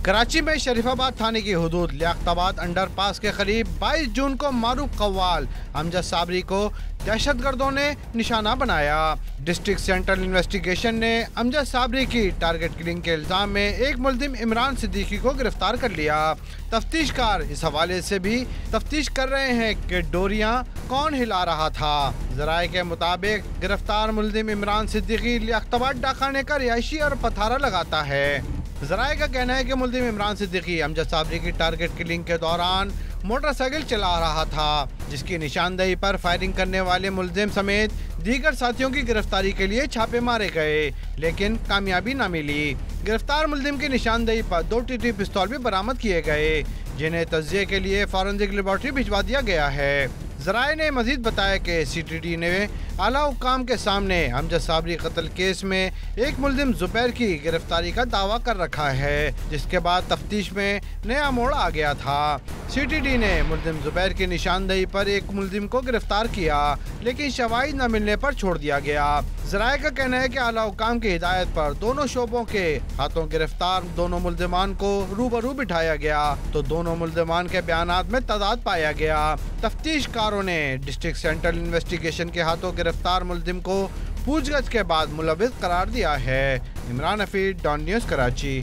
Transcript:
कराची में शरीफाबाद थाने की हुदूद लियाकताबाद अंडरपास के करीब 22 जून को मारूफ कव्वाल अमजद साबरी को दहशतगर्दों ने निशाना बनाया। डिस्ट्रिक्ट सेंट्रल इन्वेस्टिगेशन ने अमजद साबरी की टारगेट किलिंग के इल्जाम में एक मुल्जिम इमरान सिद्दीकी को गिरफ्तार कर लिया। तफ्तीशकार इस हवाले से भी तफ्तीश कर रहे हैं कि डोरियां कौन हिला रहा था। जराये के मुताबिक गिरफ्तार मुल्जिम इमरान सिद्दीकी लियाकताबाद डाखाने का रिहायशी और पथारा लगाता है। जराये का कहना है कि मुल्जिम इमरान सिद्दीकी अमजद साबरी की टारगेट किलिंग के दौरान मोटरसाइकिल चला रहा था, जिसकी निशानदेही पर फायरिंग करने वाले मुल्जिम समेत दीगर साथियों की गिरफ्तारी के लिए छापे मारे गए, लेकिन कामयाबी न मिली। गिरफ्तार मुल्जिम की निशानदेही पर 2 टीटी पिस्तौल भी बरामद किए गए, जिन्हें तज्जिये के लिए फॉरेंसिक लेबोरेटरी भिजवा दिया गया है। जराये ने मजीद बताया कि CTD ने आला हुक्काम के सामने अमजद साबरी कत्ल केस में एक मुल्जिम जुबैर की गिरफ्तारी का दावा कर रखा है, जिसके बाद तफ्तीश में नया मोड़ आ गया था। CTD ने मुल्जिम जुबैर की निशानदेही पर एक मुल्जिम को गिरफ्तार किया, लेकिन शवाहिद न मिलने पर छोड़ दिया गया। जराये का कहना है कि आला हुक्काम की हिदायत पर दोनों शोबों के हाथों गिरफ्तार दोनों मुल्जिमान को रूबरू बिठाया गया, तो दोनों मुल्जिमान के बयानात में तजाद पाया गया। तफ्तीशकारों ने डिस्ट्रिक्ट सेंट्रल इन्वेस्टिगेशन के हाथों गिरफ्तार मुल्जिम को पूछगछ के बाद मुलविस करार दिया है। Imran Hafeez, Dawn News, Karachi.